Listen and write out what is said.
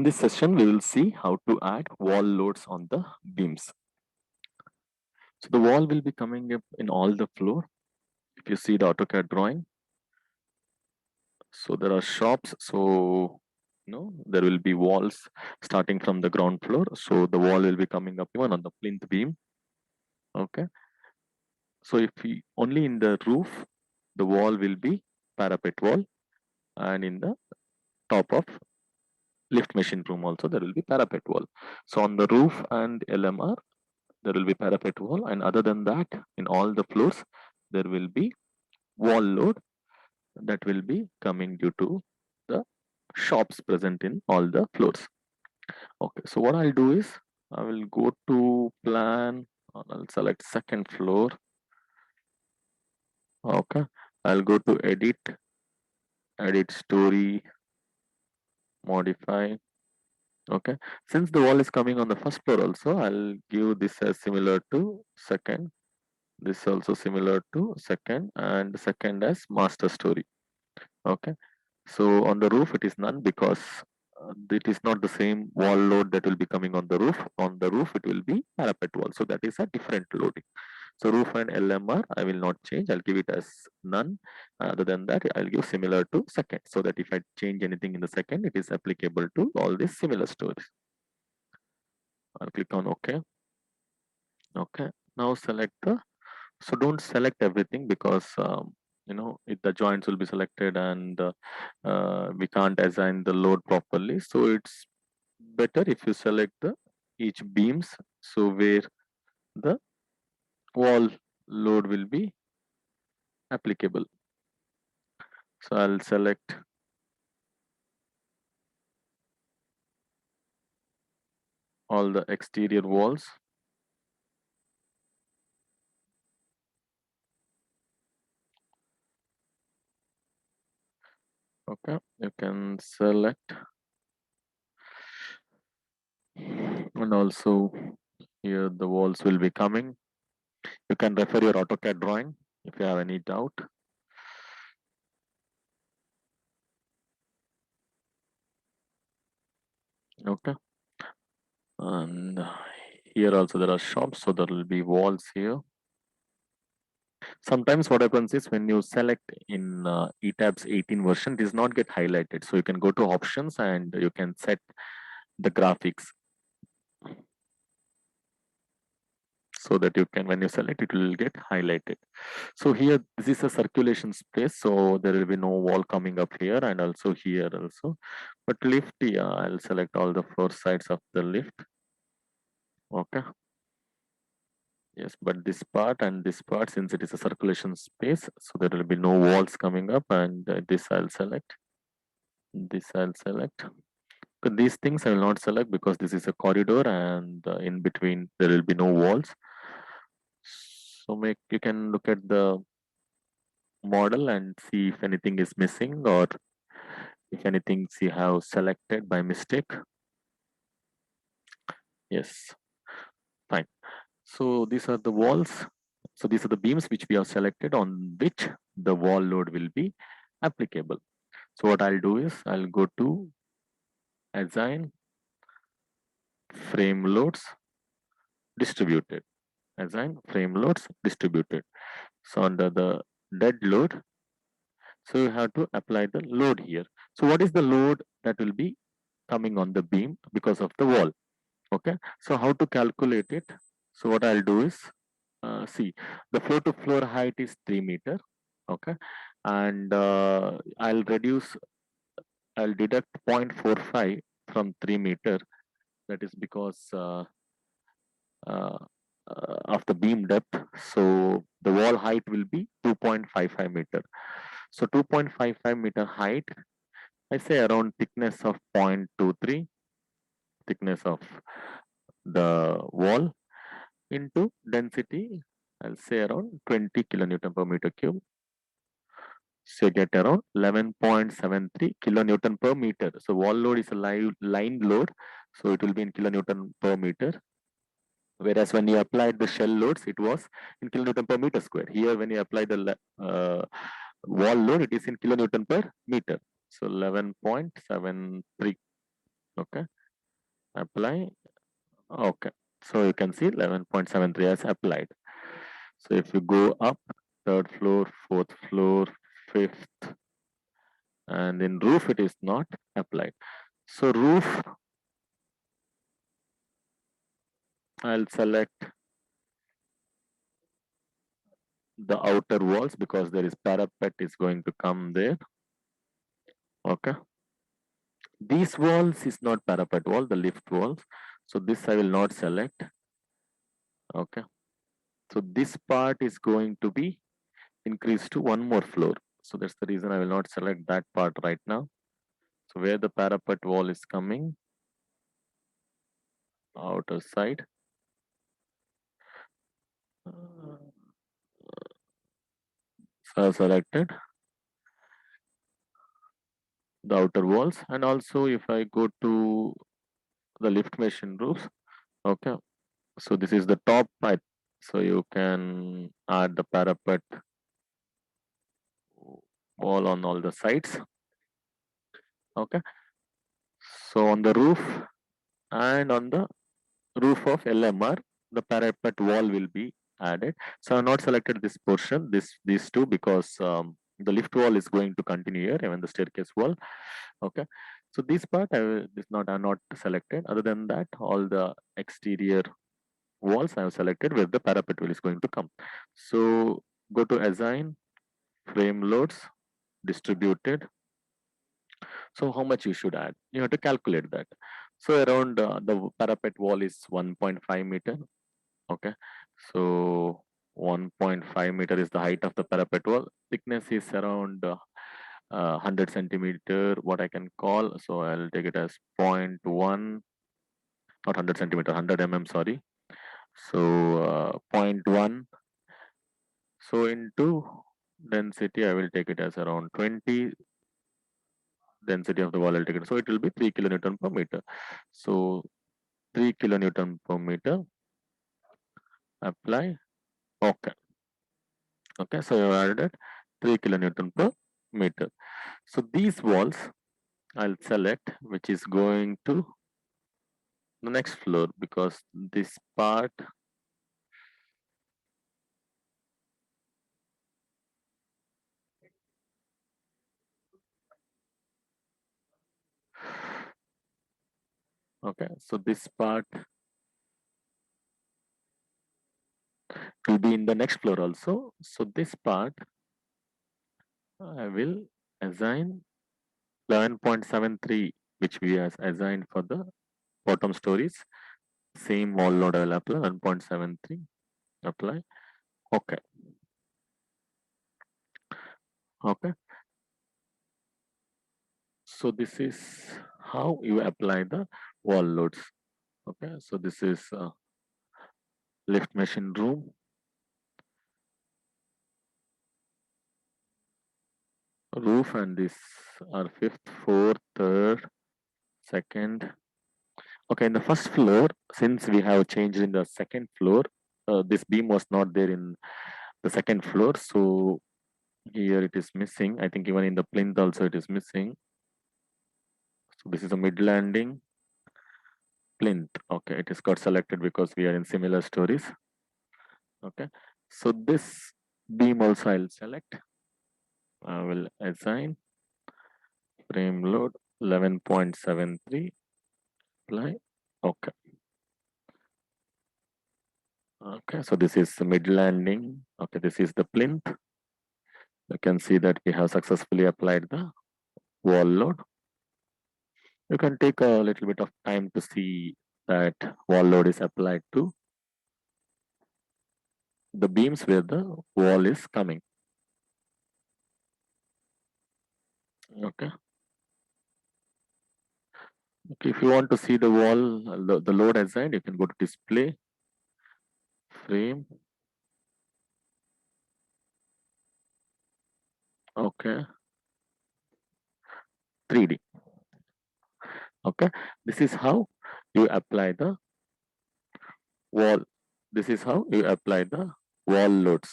In this session, we will see how to add wall loads on the beams. So the wall will be coming up in all the floor. If you see the AutoCAD drawing, so there are shops. So there will be walls starting from the ground floor. So the wall will be coming up even on the plinth beam. Okay. So if we only in the roof, the wall will be parapet wall, and in the top of lift machine room also there will be parapet wall. So on the roof and LMR, there will be parapet wall, and other than that, in all the floors there will be wall load that will be coming due to the shops present in all the floors. Okay, so what I'll do is I will go to plan and I'll select second floor. Okay, I'll go to edit story, modify. Okay, since the wall is coming on the first floor also, I'll give this as similar to second, this also similar to second, and second as master story. Okay, so on the roof it is none because it is not the same wall load that will be coming on the roof. On the roof it will be parapet wall, so that is a different loading. So roof and LMR I will not change, I'll give it as none. Other than that, I'll give similar to second, so that if I change anything in the second, it is applicable to all these similar stories. I'll click on OK. Okay, now select the, so don't select everything because the joints will be selected, and we can't assign the load properly. So it's better if you select the each beams, so where the wall load will be applicable. So I'll select all the exterior walls. Okay, you can select, and also here the walls will be coming. You can refer your AutoCAD drawing if you have any doubt. Okay, and here also there are shops, so there will be walls here. Sometimes what happens is when you select in ETABS 18 version, it does not get highlighted. So you can go to options and you can set the graphics, so that you can, when you select, it will get highlighted. So here, this is a circulation space, so there will be no wall coming up here, and also here also. But lift, yeah, I'll select all the four sides of the lift. Okay. Yes, but this part and this part, since it is a circulation space, so there will be no walls coming up, and this I'll select. This I'll select. But these things I will not select because this is a corridor, and in between there will be no walls. So you can look at the model and see if anything is missing, or if anything you have selected by mistake. Yes, fine. So these are the walls. So these are the beams which we have selected, on which the wall load will be applicable. So what I'll do is I'll go to assign frame loads distributed. Assign frame loads distributed. So under the dead load, so you have to apply the load here. So what is the load that will be coming on the beam because of the wall? Okay, so how to calculate it? So what I'll do is, see, the floor to floor height is 3 meter. Okay, and I'll deduct 0.45 from 3 meter. That is because uh, of the beam depth. So the wall height will be 2.55 meter. So 2.55 meter height, I say around thickness of 0.23, thickness of the wall, into density, I'll say around 20 kilonewton per meter cube. So you get around 11.73 kilonewton per meter. So wall load is a line load, so it will be in kilonewton per meter. Whereas when you applied the shell loads, it was in kilonewton per meter square. Here, when you apply the wall load, it is in kilonewton per meter. So 11.73. Okay, apply. Okay, so you can see 11.73 has applied. So if you go up, third floor, fourth floor, fifth, and in roof it is not applied. So roof, I'll select the outer walls because there is parapet is going to come there. Okay, these walls is not parapet wall, the lift walls. So this I will not select. Okay, so this part is going to be increased to one more floor. So that's the reason I will not select that part right now. So where the parapet wall is coming, outer side. So I selected the outer walls, and also if I go to the lift machine roofs, okay, so this is the top part, so you can add the parapet wall on all the sides. Okay, so on the roof and on the roof of LMR, the parapet wall will be added. So I not selected this portion, these two, because the lift wall is going to continue here, even the staircase wall. Okay, so this part I not selected. Other than that, all the exterior walls I have selected where the parapet wall is going to come. So go to assign, frame loads, distributed. So how much you should add? You have to calculate that. So around the parapet wall is 1.5 meter. Okay, so 1.5 meter is the height of the parapet wall. Thickness is around 100 centimeter, what I can call. So I'll take it as 0.1, not 100 centimeter, 100 sorry. So 0.1. So into density, I will take it as around 20. Density of the wall, I'll take it. So it will be 3 kilonewton per meter. So 3 kilonewton per meter. Apply. Okay. Okay. So you added 3 kilonewton per meter. So these walls I'll select, which is going to the next floor, because this part, okay, so this part will be in the next floor also. So this part I will assign 11.73, which we has assigned for the bottom stories. Same wall load I will apply 1.73. Apply. Okay. Okay. So this is how you apply the wall loads. Okay. So this is lift machine room, roof, and this are fifth, fourth, third, second. Okay, in the first floor, since we have changed in the second floor, this beam was not there in the second floor. So here it is missing. I think even in the plinth also it is missing. So this is a mid landing plinth. Okay, it is got selected because we are in similar stories. Okay, so this beam also I'll select. I will assign frame load 11.73. Apply. Okay. Okay, so this is the mid landing. Okay, this is the plinth. You can see that we have successfully applied the wall load. You can take a little bit of time to see that wall load is applied to the beams where the wall is coming. Okay. Okay, if you want to see the wall, the load assigned, you can go to display, frame. Okay. 3D. Okay. This is how you apply the wall. This is how you apply the wall loads.